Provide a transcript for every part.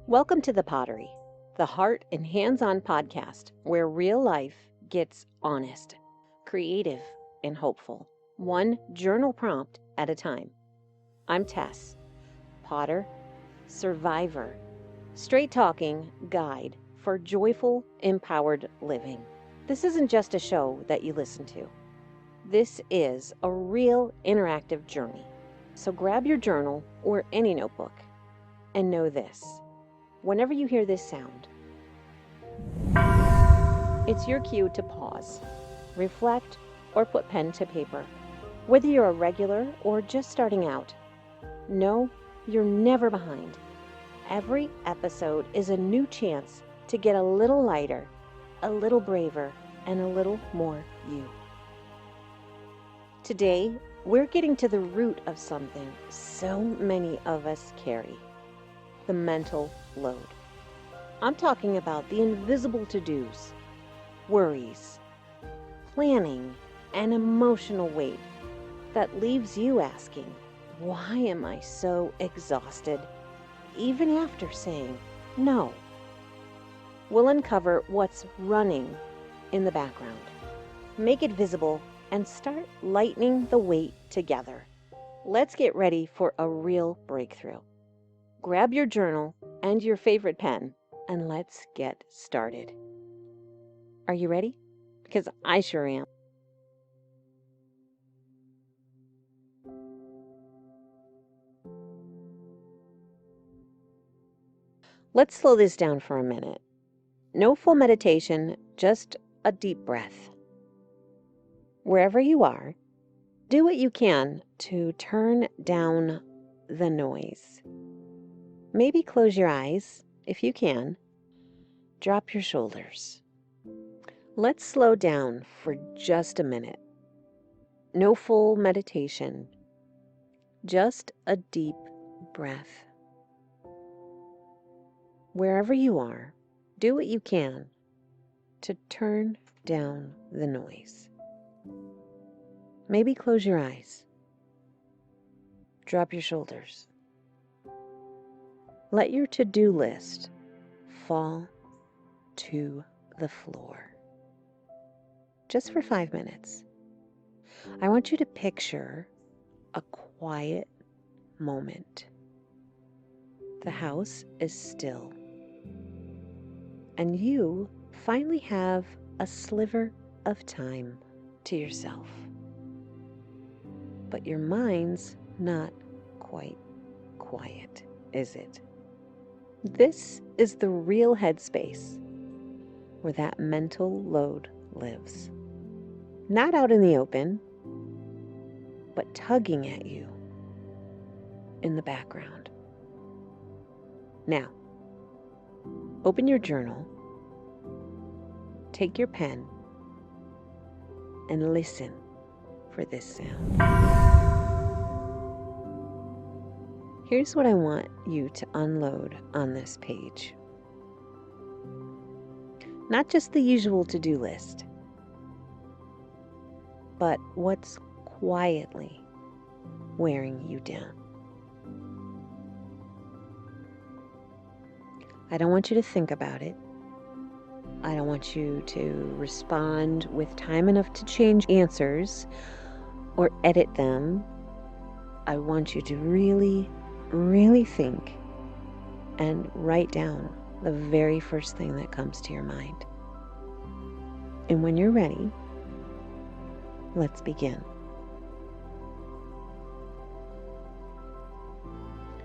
Welcome to the Pottery, the heart and hands-on podcast where real life gets honest, creative, and hopeful, one journal prompt at a time. I'm Tess, potter, survivor, straight-talking guide for joyful, empowered living. This isn't just a show that you listen to. This is a real interactive journey. So grab your journal or any notebook and know this. Whenever you hear this sound, it's your cue to pause, reflect, or put pen to paper. Whether you're a regular or just starting out, know you're never behind. Every episode is a new chance to get a little lighter, a little braver, and a little more you. Today, we're getting to the root of something so many of us carry: the mental load. I'm talking about the invisible to-dos, worries, planning, and emotional weight that leaves you asking, why am I so exhausted, even after saying no? We'll uncover what's running in the background, make it visible, and start lightening the weight together. Let's get ready for a real breakthrough. Grab your journal and your favorite pen, and let's get started. Are you ready? Because I sure am. Let's slow this down for a minute. No full meditation, just a deep breath. Wherever you are, do what you can to turn down the noise. Maybe close your eyes if you can. Drop your shoulders. Let's slow down for just a minute. No full meditation, just a deep breath. Wherever you are, do what you can to turn down the noise. Maybe close your eyes. Drop your shoulders. Let your to-do list fall to the floor. Just for 5 minutes. I want you to picture a quiet moment. The house is still, and you finally have a sliver of time to yourself. But your mind's not quite quiet, is it? This is the real headspace where that mental load lives. Not out in the open, but tugging at you in the background. Now, open your journal, take your pen, and listen for this sound. Here's what I want you to unload on this page. Not just the usual to-do list, but what's quietly wearing you down. I don't want you to think about it. I don't want you to respond with time enough to change answers or edit them. I want you to really think and write down the very first thing that comes to your mind. And when you're ready, let's begin.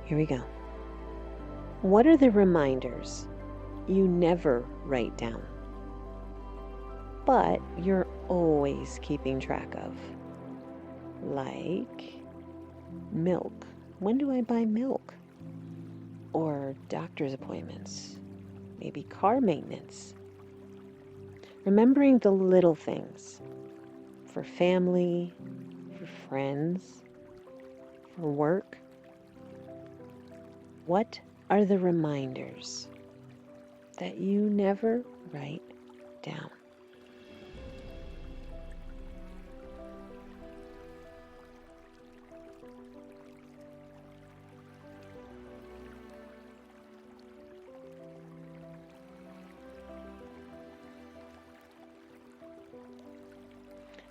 Here we go. What are the reminders you never write down, but you're always keeping track of? Like milk. When do I buy milk? Or doctor's appointments. Maybe car maintenance. Remembering the little things for family, for friends, for work. What are the reminders that you never write down?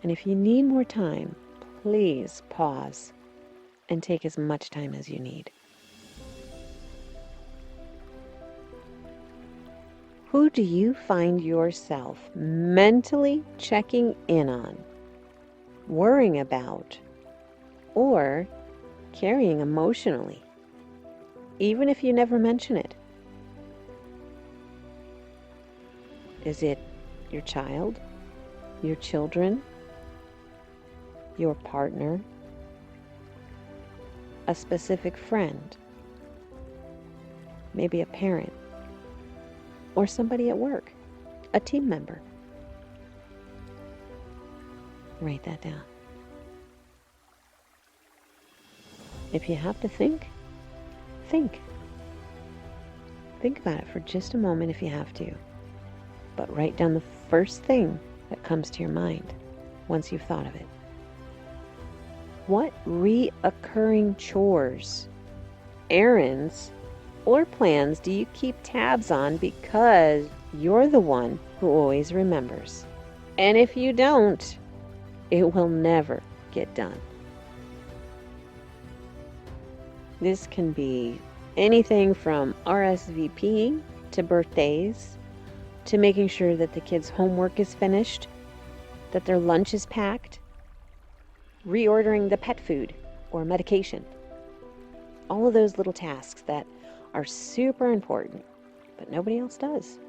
And if you need more time, please pause and take as much time as you need. Who do you find yourself mentally checking in on, worrying about, or carrying emotionally, even if you never mention it? Is it your child, your children, your partner, a specific friend, maybe a parent, or somebody at work, a team member? Write that down. If you have to think. Think about it for just a moment if you have to. But write down the first thing that comes to your mind once you've thought of it. What reoccurring chores, errands, or plans do you keep tabs on because you're the one who always remembers? And if you don't, it will never get done. This can be anything from RSVPing to birthdays, to making sure that the kids' homework is finished, that their lunch is packed, reordering the pet food or medication. All of those little tasks that are super important, but nobody else does.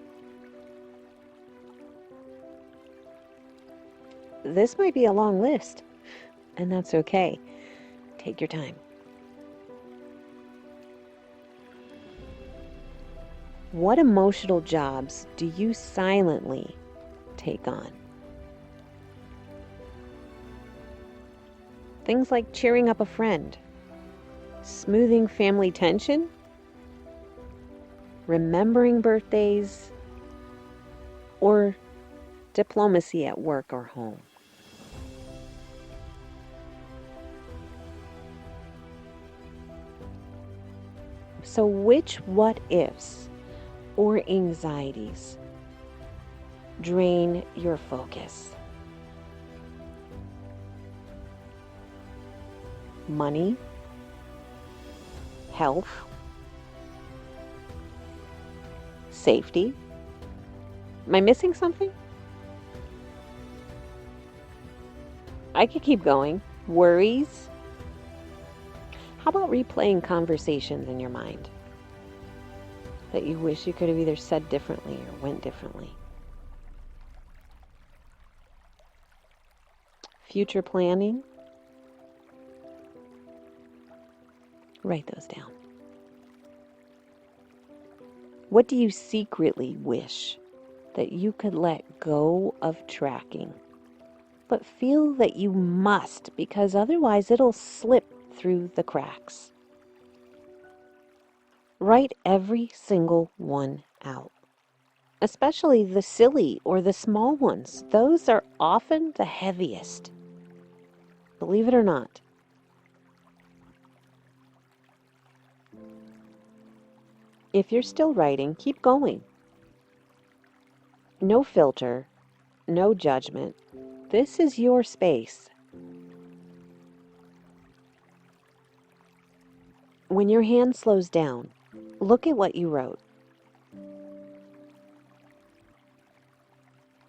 This might be a long list, and that's okay. Take your time. What emotional jobs do you silently take on? Things like cheering up a friend, smoothing family tension, remembering birthdays, or diplomacy at work or home. So which what ifs or anxieties drain your focus? Money, health, safety. Am I missing something? I could keep going. Worries. How about replaying conversations in your mind that you wish you could have either said differently or went differently? Future planning. Write those down. What do you secretly wish that you could let go of tracking, but feel that you must because otherwise it'll slip through the cracks? Write every single one out, especially the silly or the small ones. Those are often the heaviest, believe it or not. If you're still writing, keep going. No filter, no judgment. This is your space. When your hand slows down, look at what you wrote.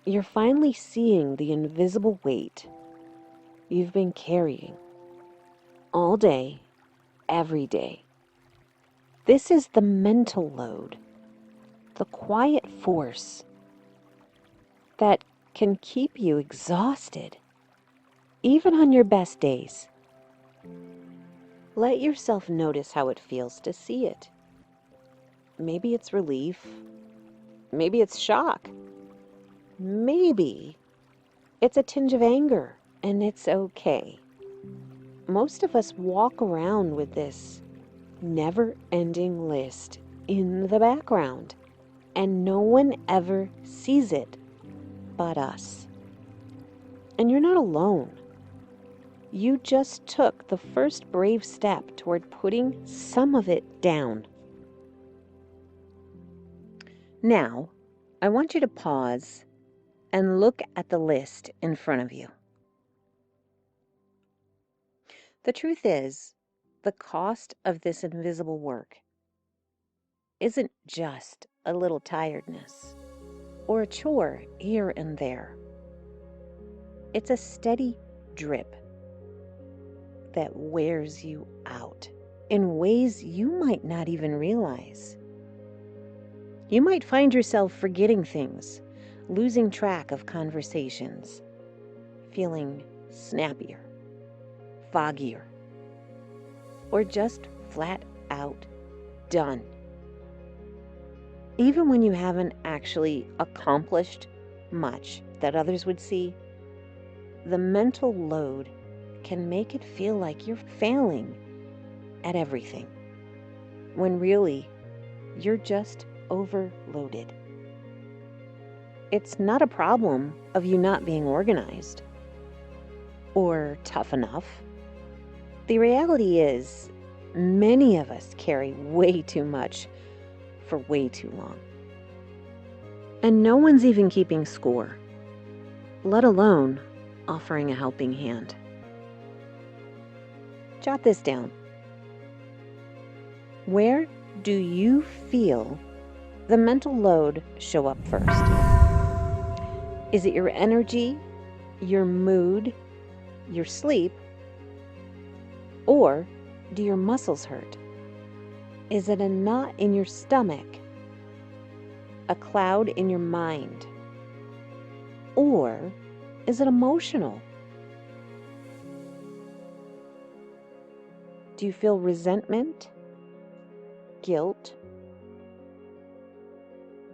You're finally seeing the invisible weight you've been carrying all day, every day. This is the mental load, the quiet force that can keep you exhausted, even on your best days. Let yourself notice how it feels to see it. Maybe it's relief. Maybe it's shock. Maybe it's a tinge of anger, and it's okay. Most of us walk around with this never-ending list in the background, and no one ever sees it but us. And you're not alone. You just took the first brave step toward putting some of it down. Now, I want you to pause and look at the list in front of you. The truth is, the cost of this invisible work isn't just a little tiredness or a chore here and there. It's a steady drip that wears you out in ways you might not even realize. You might find yourself forgetting things, losing track of conversations, feeling snappier, foggier, or just flat out done. Even when you haven't actually accomplished much that others would see, the mental load can make it feel like you're failing at everything, when really you're just overloaded. It's not a problem of you not being organized or tough enough. The reality is, many of us carry way too much for way too long. And no one's even keeping score, let alone offering a helping hand. Jot this down. Where do you feel the mental load show up first? Is it your energy, your mood, your sleep, or do your muscles hurt? Is it a knot in your stomach, a cloud in your mind, or is it emotional? Do you feel resentment, guilt,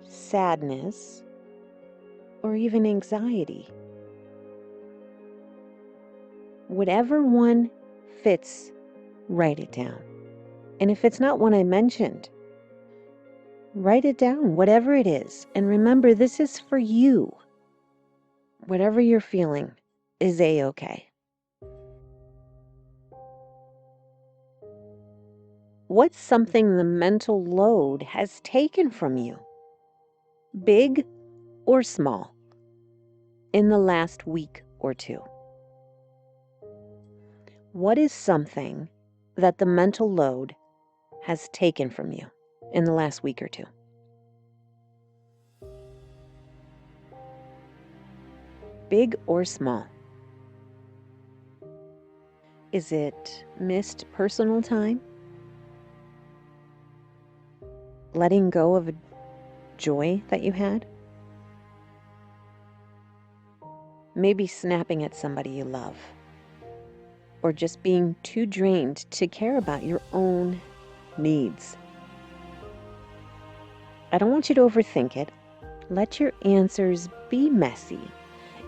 sadness, or even anxiety? Whatever one fits, write it down. And if it's not one I mentioned, write it down, whatever it is. And remember, this is for you. Whatever you're feeling is A-okay. What's something the mental load has taken from you, big or small, in the last week or two? What is something that the mental load has taken from you in the last week or two? Big or small? Is it missed personal time? Letting go of a joy that you had? Maybe snapping at somebody you love, or just being too drained to care about your own needs. I don't want you to overthink it. Let your answers be messy,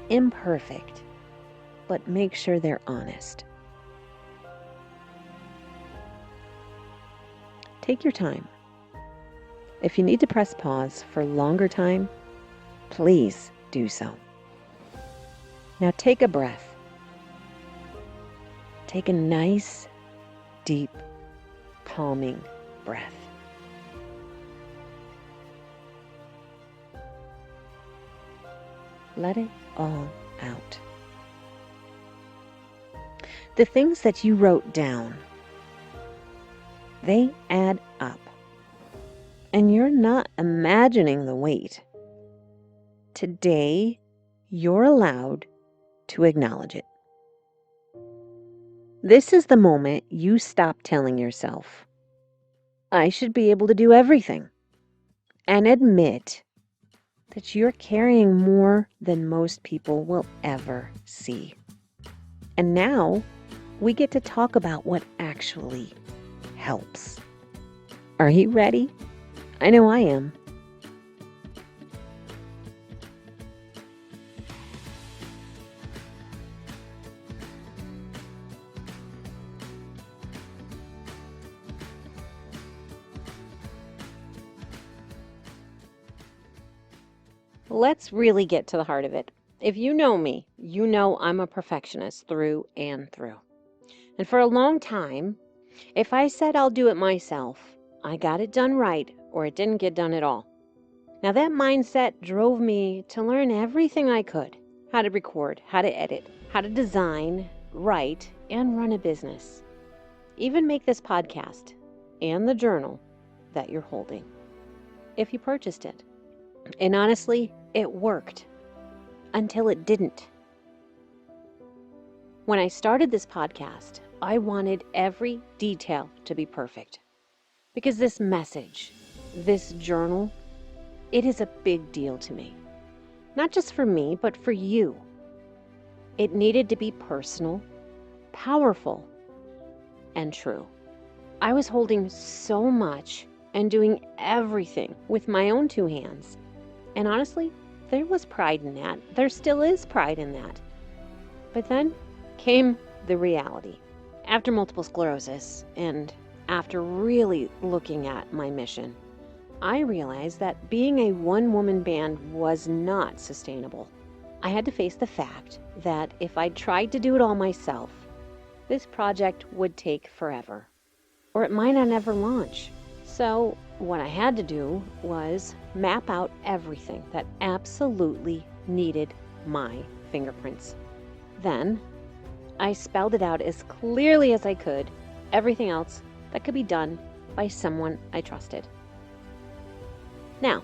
imperfect, but make sure they're honest. Take your time. If you need to press pause for longer time, please do so. Now take a breath. Take a nice, deep, calming breath. Let it all out. The things that you wrote down, they add up. And you're not imagining the weight. Today, you're allowed to acknowledge it. This is the moment you stop telling yourself, I should be able to do everything, and admit that you're carrying more than most people will ever see. And now, we get to talk about what actually helps. Are you ready? I know I am. Let's really get to the heart of it. If you know me, you know I'm a perfectionist through and through. And for a long time, if I said I'll do it myself, I got it done right, or it didn't get done at all. Now that mindset drove me to learn everything I could. How to record, how to edit, how to design, write, and run a business. Even make this podcast and the journal that you're holding, if you purchased it. And honestly, it worked until it didn't. When I started this podcast, I wanted every detail to be perfect. Because this message, this journal, it is a big deal to me. Not just for me, but for you. It needed to be personal, powerful, and true. I was holding so much and doing everything with my own two hands. And honestly, there was pride in that. There still is pride in that. But then came the reality. After multiple sclerosis and after really looking at my mission, I realized that being a one-woman band was not sustainable. I had to face the fact that if I tried to do it all myself, this project would take forever, or it might not ever launch. So what I had to do was map out everything that absolutely needed my fingerprints. Then I spelled it out as clearly as I could, everything else that could be done by someone I trusted. Now,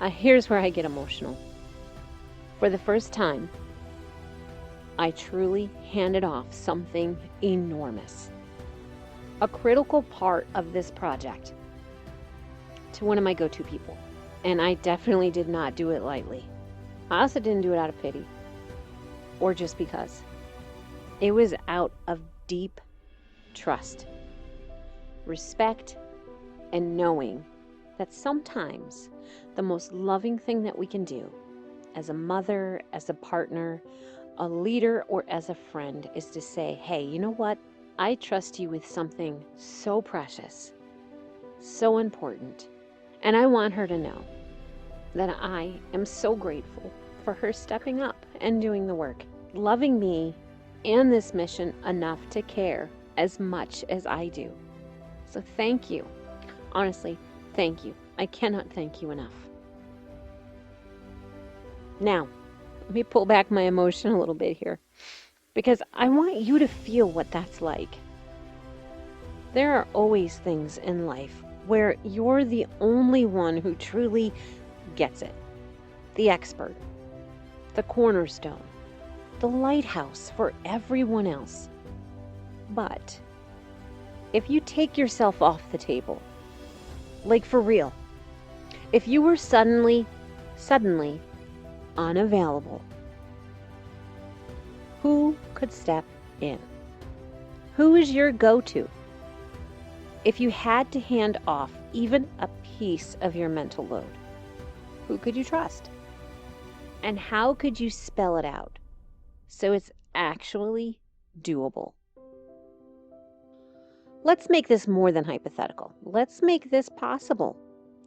here's where I get emotional. For the first time, I truly handed off something enormous, a critical part of this project, to one of my go-to people. And I definitely did not do it lightly. I also didn't do it out of pity or just because. It was out of deep trust, respect, and knowing that sometimes the most loving thing that we can do as a mother, as a partner, a leader, or as a friend is to say, hey, you know what? I trust you with something so precious, so important. And I want her to know that I am so grateful for her stepping up and doing the work, loving me and this mission enough to care as much as I do. So thank you. Honestly, thank you. I cannot thank you enough. Now, let me pull back my emotion a little bit here, because I want you to feel what that's like. There are always things in life where you're the only one who truly gets it. The expert, the cornerstone, the lighthouse for everyone else. But if you take yourself off the table, like for real, if you were suddenly unavailable, who could step in? Who is your go-to? If you had to hand off even a piece of your mental load, who could you trust? And how could you spell it out so it's actually doable? Let's make this more than hypothetical. Let's make this possible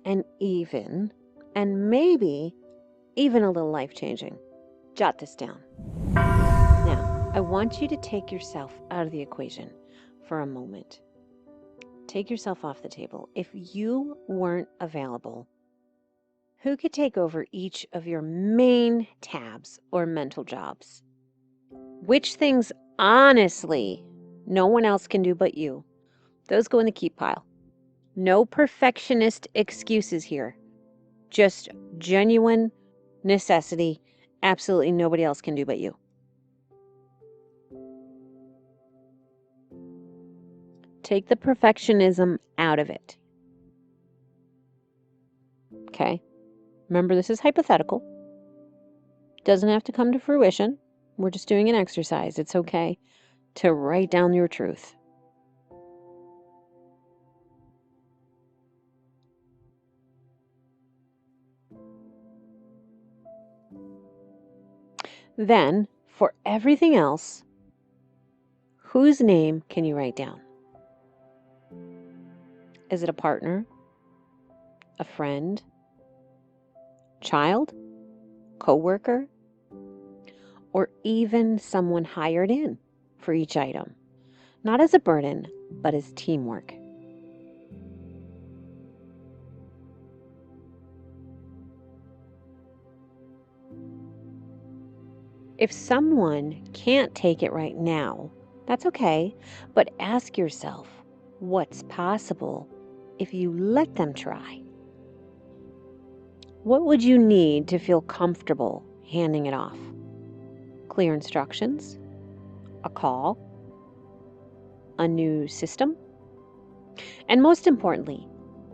and maybe even a little life-changing. Jot this down. Now, I want you to take yourself out of the equation for a moment. Take yourself off the table. If you weren't available, who could take over each of your main tabs or mental jobs? Which things, honestly, no one else can do but you? Those go in the keep pile. No perfectionist excuses here. Just genuine necessity. Absolutely nobody else can do but you. Take the perfectionism out of it. Okay? Remember, this is hypothetical. Doesn't have to come to fruition. We're just doing an exercise. It's okay to write down your truth. Then, for everything else, whose name can you write down? Is it a partner? A friend? Child? Coworker? Or even someone hired in for each item? Not as a burden, but as teamwork. If someone can't take it right now, That's okay, but ask yourself what's possible if you let them try. What would you need to feel comfortable handing it off? Clear instructions? A call? A new system? And most importantly,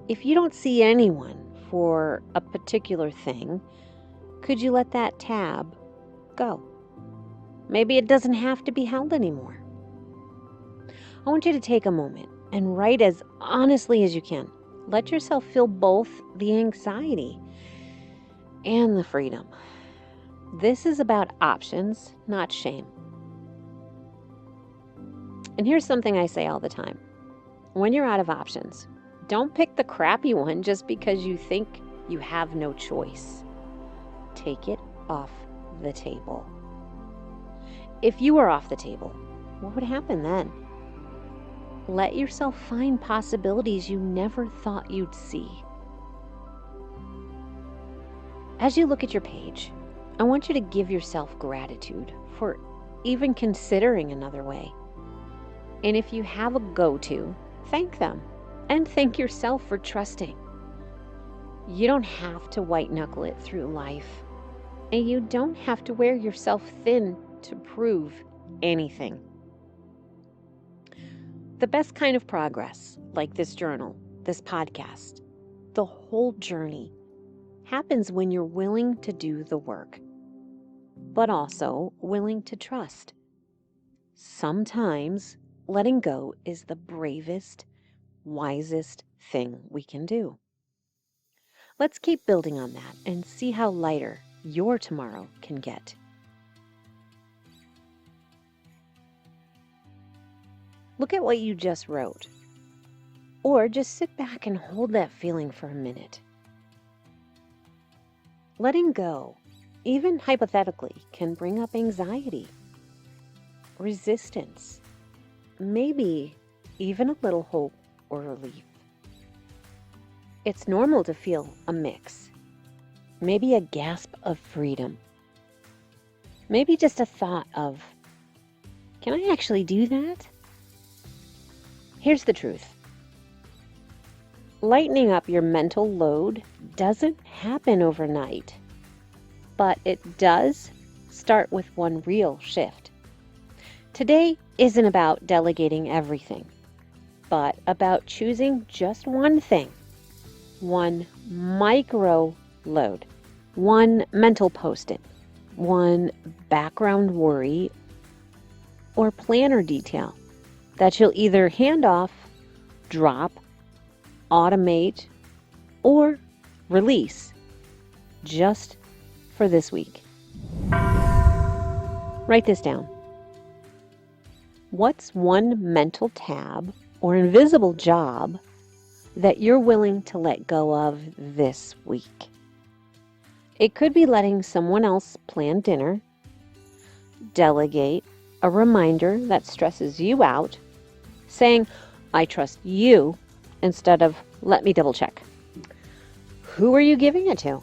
if you don't see anyone for a particular thing, could you let that tab go? Maybe it doesn't have to be held anymore. I want you to take a moment and write as honestly as you can. Let yourself feel both the anxiety and the freedom. This is about options, not shame. And here's something I say all the time. When you're out of options, don't pick the crappy one just because you think you have no choice. Take it off the table. If you were off the table, what would happen then? Let yourself find possibilities you never thought you'd see. As you look at your page, I want you to give yourself gratitude for even considering another way. And if you have a go-to, thank them and thank yourself for trusting. You don't have to white-knuckle it through life, and you don't have to wear yourself thin to prove anything. The best kind of progress, like this journal, this podcast, the whole journey, happens when you're willing to do the work, but also willing to trust. Sometimes letting go is the bravest, wisest thing we can do. Let's keep building on that and see how lighter your tomorrow can get. Look at what you just wrote, or just sit back and hold that feeling for a minute. Letting go, even hypothetically, can bring up anxiety, resistance, maybe even a little hope or relief. It's normal to feel a mix, maybe a gasp of freedom, maybe just a thought of, can I actually do that? Here's the truth. Lightening up your mental load doesn't happen overnight, but it does start with one real shift. Today isn't about delegating everything, but about choosing just one thing, one micro load, one mental post-it, one background worry or planner detail that you'll either hand off, drop, automate, or release just for this week. Write this down. What's one mental tab or invisible job that you're willing to let go of this week? It could be letting someone else plan dinner, delegate a reminder that stresses you out, saying, I trust you, instead of, let me double check. Who are you giving it to?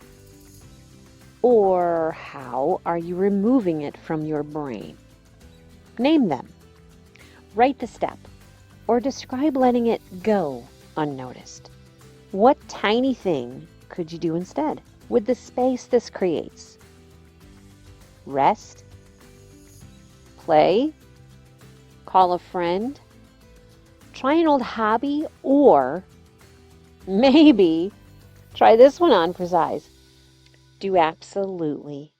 Or how are you removing it from your brain? Name them. Write the step, or describe letting it go unnoticed. What tiny thing could you do instead with the space this creates? Rest? Play? Call a friend? Try an old hobby, or maybe try this one on for size. Do absolutely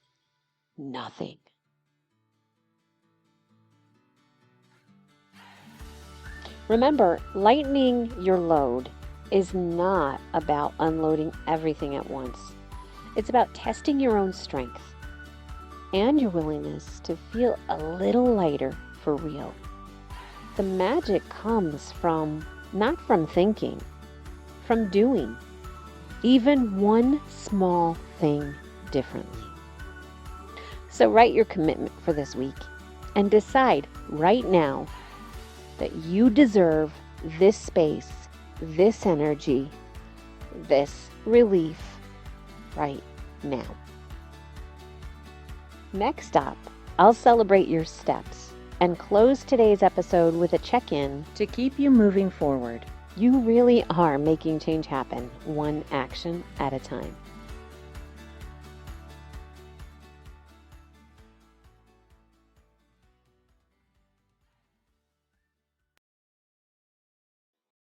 nothing. Remember, lightening your load is not about unloading everything at once. It's about testing your own strength and your willingness to feel a little lighter for real. The magic comes not from thinking, from doing even one small thing differently. So write your commitment for this week and decide right now that you deserve this space, this energy, this relief right now. Next up, I'll celebrate your steps and close today's episode with a check-in to keep you moving forward. You really are making change happen, one action at a time.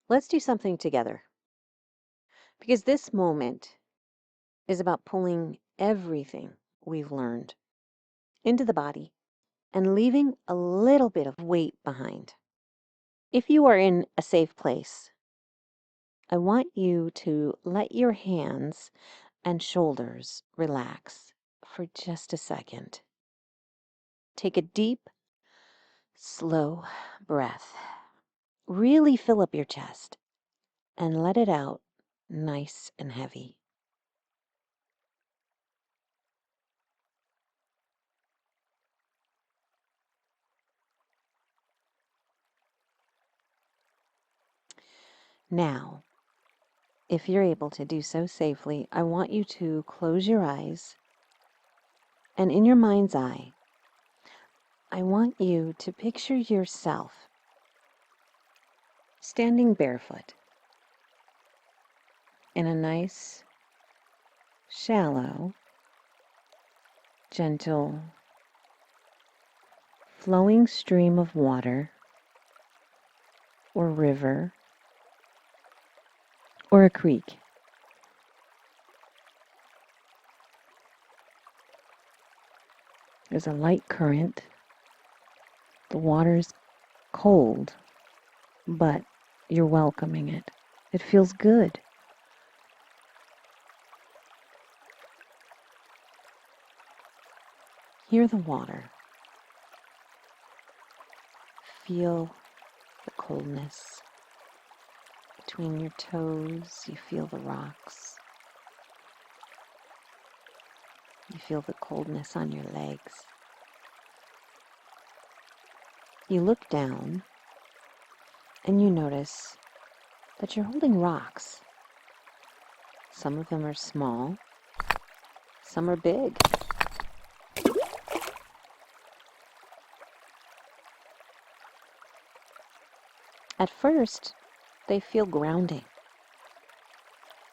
Let's do something together, because this moment is about pulling everything we've learned into the body and leaving a little bit of weight behind. If you are in a safe place, I want you to let your hands and shoulders relax for just a second. Take a deep, slow breath. Really fill up your chest and let it out nice and heavy. Now, if you're able to do so safely, I want you to close your eyes, and in your mind's eye, I want you to picture yourself standing barefoot in a nice, shallow, gentle, flowing stream of water, or river, or a creek. There's a light current. The water's cold, but you're welcoming it. It feels good. Hear the water. Feel the coldness between your toes. You feel the rocks. You feel the coldness on your legs. You look down and you notice that you're holding rocks. Some of them are small, some are big. At first, they feel grounding.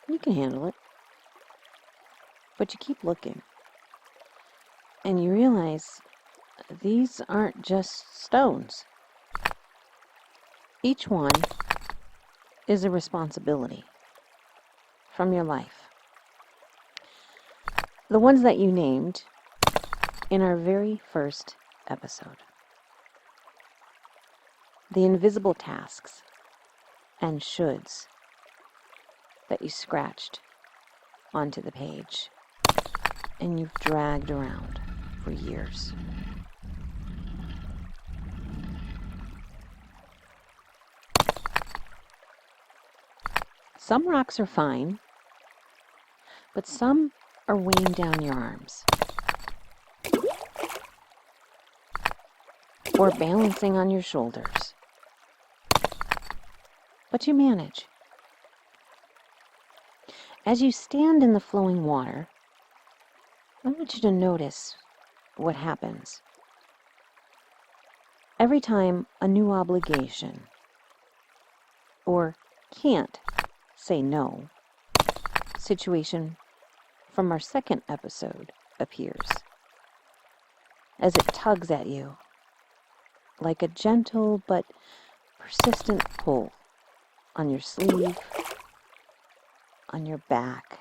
You can handle it. But you keep looking. And you realize these aren't just stones. Each one is a responsibility from your life. The ones that you named in our very first episode. The invisible tasks and shoulds that you scratched onto the page and you've dragged around for years. Some rocks are fine, but some are weighing down your arms or balancing on your shoulders. But you manage. As you stand in the flowing water, I want you to notice what happens. Every time a new obligation or can't say no situation from our second episode appears, as it tugs at you like a gentle but persistent pull on your sleeve, on your back,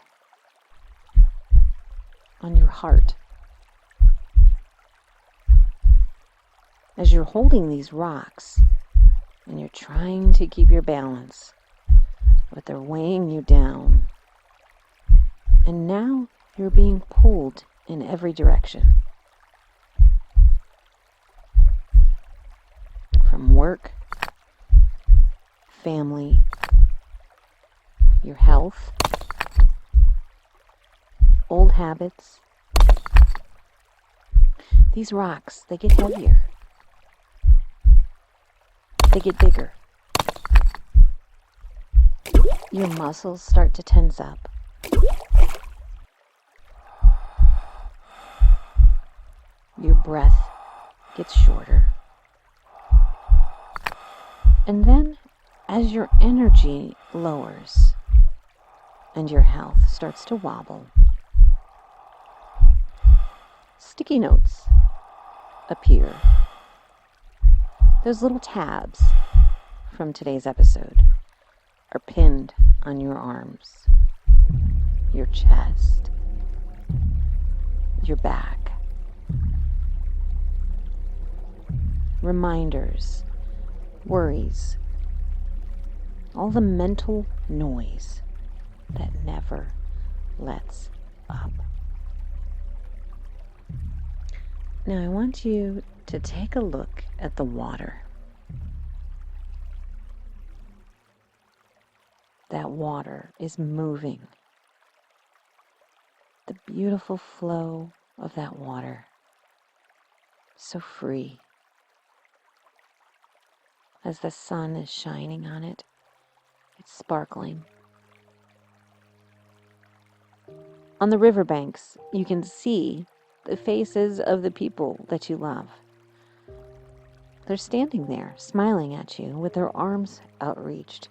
on your heart. As you're holding these rocks and you're trying to keep your balance, but they're weighing you down. And now you're being pulled in every direction. From work, family, your health, old habits. These rocks, they get heavier. They get bigger. Your muscles start to tense up. Your breath gets shorter. And then, as your energy lowers and your health starts to wobble, sticky notes appear. Those little tabs from today's episode are pinned on your arms, your chest, your back. Reminders, worries, all the mental noise that never lets up. Now I want you to take a look at the water. That water is moving. The beautiful flow of that water, so free. As the sun is shining on it, it's sparkling. On the riverbanks, you can see the faces of the people that you love. They're standing there, smiling at you with their arms outreached.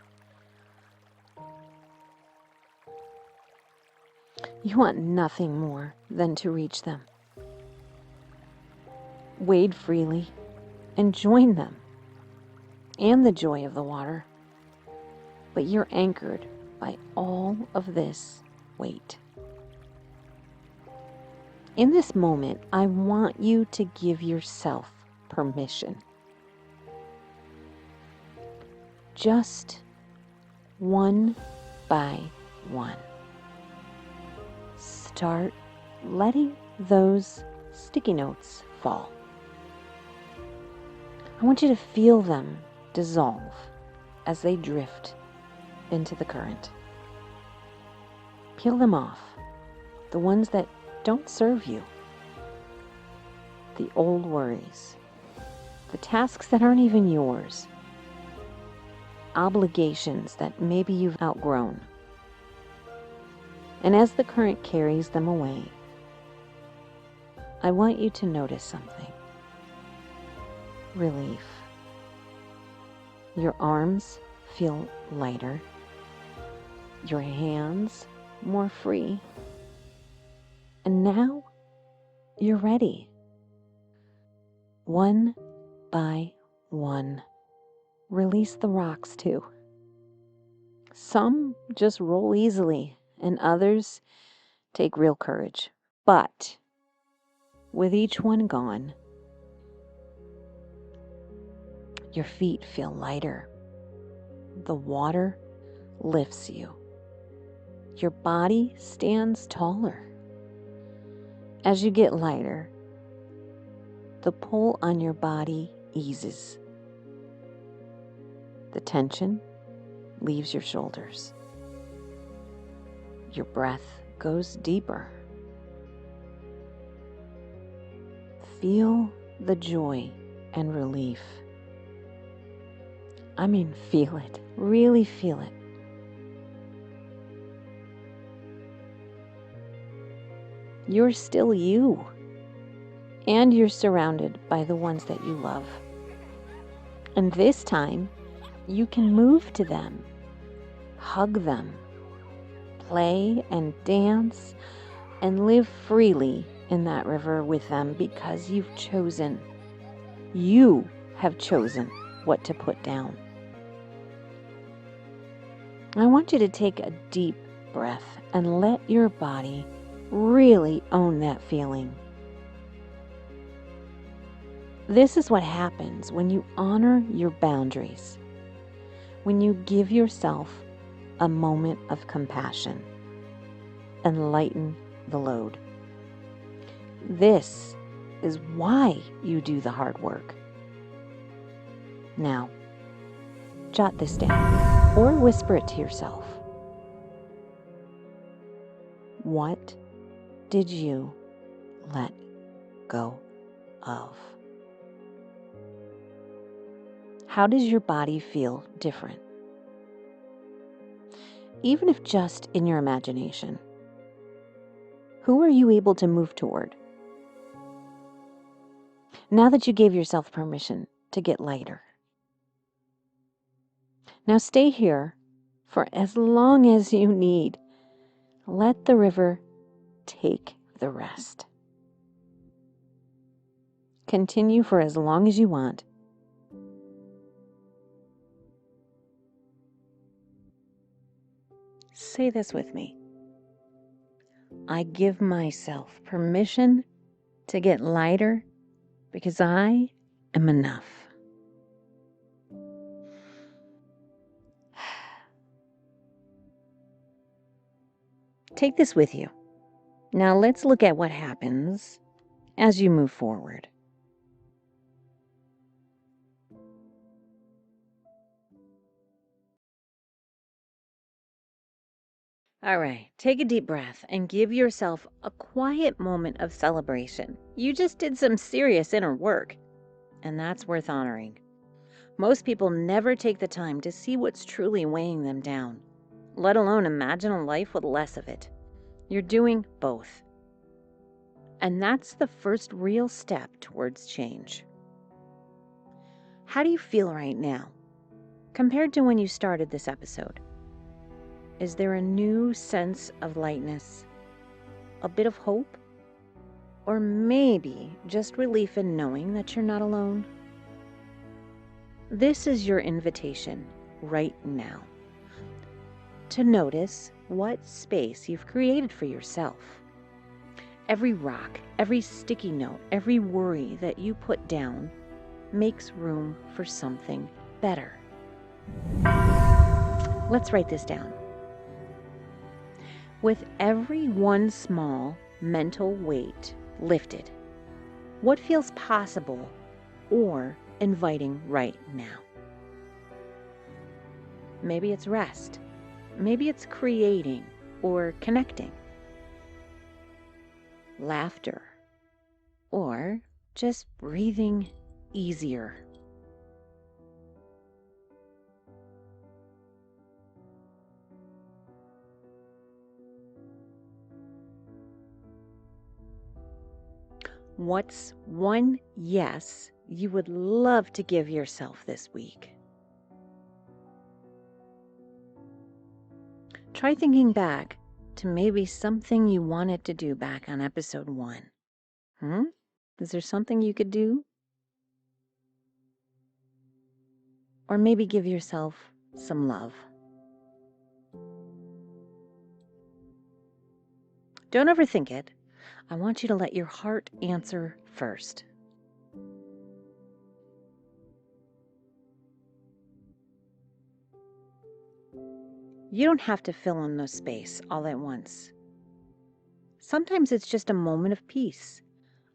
You want nothing more than to reach them. Wade freely and join them and the joy of the water. But you're anchored by all of this weight. In this moment, I want you to give yourself permission. Just one by one. Start letting those sticky notes fall. I want you to feel them dissolve as they drift into the current. Peel them off, the ones that don't serve you, the old worries, the tasks that aren't even yours, obligations that maybe you've outgrown. And as the current carries them away, I want you to notice something. Relief. Your arms feel lighter, your hands more free, and now you're ready. One by one, release the rocks too. Some just roll easily, and others take real courage. But with each one gone, your feet feel lighter. The water lifts you. Your body stands taller. As you get lighter, the pull on your body eases. The tension leaves your shoulders. Your breath goes deeper. Feel the joy and relief. I mean, feel it. Really feel it. You're still you. And you're surrounded by the ones that you love. And this time, you can move to them, hug them, play and dance, and live freely in that river with them because you've chosen. You have chosen what to put down. I want you to take a deep breath and let your body really own that feeling. This is what happens when you honor your boundaries, when you give yourself a moment of compassion and lighten the load. This is why you do the hard work. Now, jot this down or whisper it to yourself. What did you let go of? How does your body feel different? Even if just in your imagination. Who are you able to move toward? Now that you gave yourself permission to get lighter. Now stay here for as long as you need. Let the river take the rest. Continue for as long as you want. Say this with me. I give myself permission to get lighter because I am enough. Take this with you. Now let's look at what happens as you move forward. All right, take a deep breath and give yourself a quiet moment of celebration. You just did some serious inner work, and that's worth honoring. Most people never take the time to see what's truly weighing them down, let alone imagine a life with less of it. You're doing both. And that's the first real step towards change. How do you feel right now, compared to when you started this episode? Is there a new sense of lightness, a bit of hope, or maybe just relief in knowing that you're not alone? This is your invitation right now to notice what space you've created for yourself. Every rock, every sticky note, every worry that you put down makes room for something better. Let's write this down. With every one small mental weight lifted, what feels possible or inviting right now? Maybe it's rest. Maybe it's creating or connecting. Laughter, or just breathing easier. What's one yes you would love to give yourself this week? Try thinking back to maybe something you wanted to do back on episode 1. Is there something you could do? Or maybe give yourself some love. Don't overthink it. I want you to let your heart answer first. You don't have to fill in the space all at once. Sometimes it's just a moment of peace,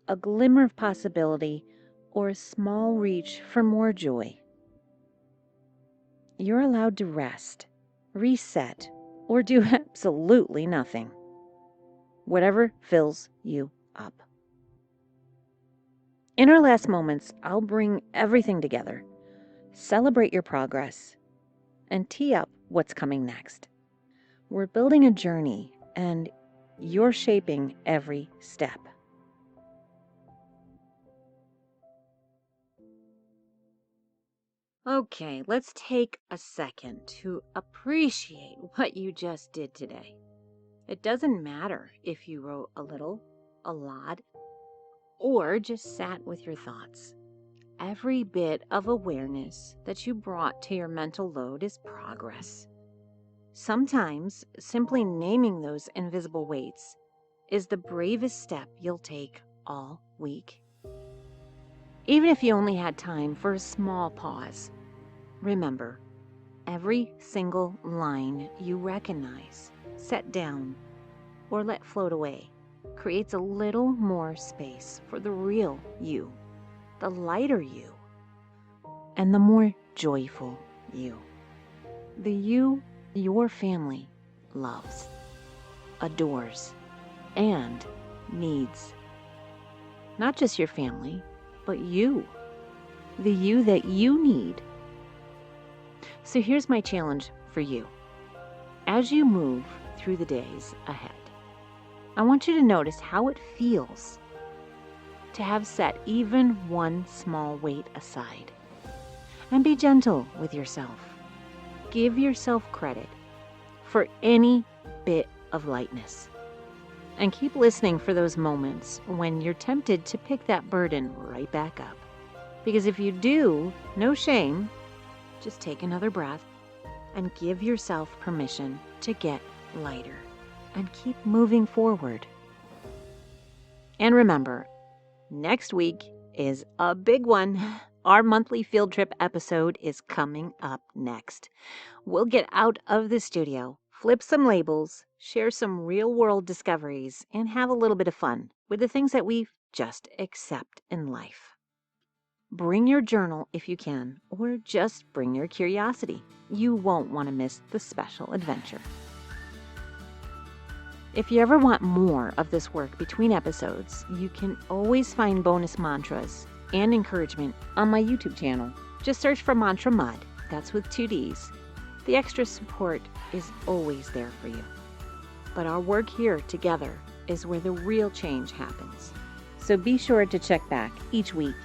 a glimmer of possibility, or a small reach for more joy. You're allowed to rest, reset, or do absolutely nothing. Whatever fills you up. In our last moments, I'll bring everything together, celebrate your progress, and tee up what's coming next. We're building a journey, and you're shaping every step. Okay, let's take a second to appreciate what you just did today. It doesn't matter if you wrote a little, a lot, or just sat with your thoughts. Every bit of awareness that you brought to your mental load is progress. Sometimes simply naming those invisible weights is the bravest step you'll take all week. Even if you only had time for a small pause, remember, every single line you recognize, set down, or let float away creates a little more space for the real you, the lighter you, and the more joyful you. The you your family loves, adores, and needs. Not just your family, but you. The you that you need. So here's my challenge for you. As you move through the days ahead, I want you to notice how it feels to have set even one small weight aside. And be gentle with yourself. give yourself credit for any bit of lightness. And keep listening for those moments when you're tempted to pick that burden right back up. Because if you do, no shame, just take another breath and give yourself permission to get lighter and keep moving forward. And remember, next week is a big one. Our monthly field trip episode is coming up next. We'll get out of the studio, flip some labels, share some real-world discoveries, and have a little bit of fun with the things that we just accept in life. Bring your journal if you can, or just bring your curiosity. You won't want to miss the special adventure. If you ever want more of this work between episodes, you can always find bonus mantras and encouragement on my YouTube channel. Just search for Mantra Mud. That's with 2 Ds. The extra support is always there for you. But our work here together is where the real change happens. So be sure to check back each week.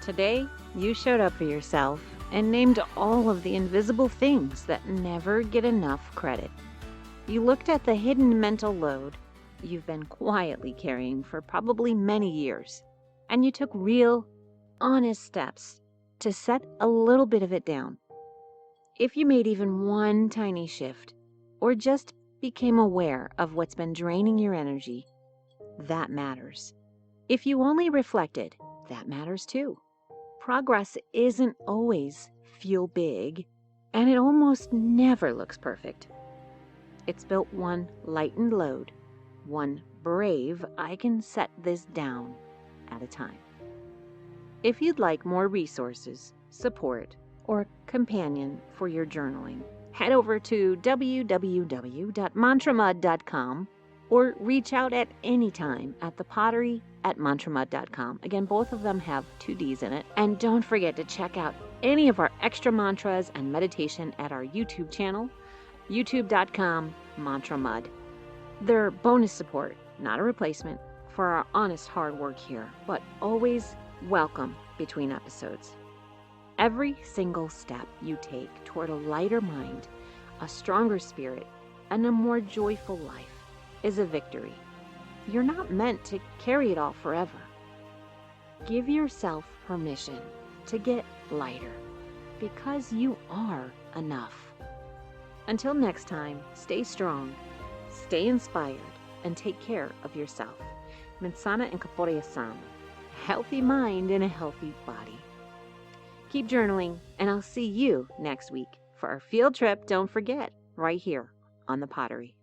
Today, you showed up for yourself and named all of the invisible things that never get enough credit. You looked at the hidden mental load you've been quietly carrying for probably many years, and you took real, honest steps to set a little bit of it down. If you made even one tiny shift, or just became aware of what's been draining your energy, that matters. If you only reflected, that matters too. Progress isn't always feel big, and it almost never looks perfect. It's built one lightened load, one brave I can set this down at a time. If you'd like more resources, support, or a companion for your journaling, head over to www.mantramud.com or reach out at any time at the Pottery at mantramud.com. Again, both of them have 2 Ds in it. And don't forget to check out any of our extra mantras and meditation at our YouTube channel, youtube.com/mantramud. They're bonus support, not a replacement, for our honest hard work here, but always welcome between episodes. Every single step you take toward a lighter mind, a stronger spirit, and a more joyful life is a victory. You're not meant to carry it all forever. Give yourself permission to get lighter, because you are enough. Until next time, stay strong, stay inspired, and take care of yourself. Mensana and Kaporia-san. Healthy mind in a healthy body. Keep journaling, and I'll see you next week for our field trip. Don't forget, right here on the Pottery.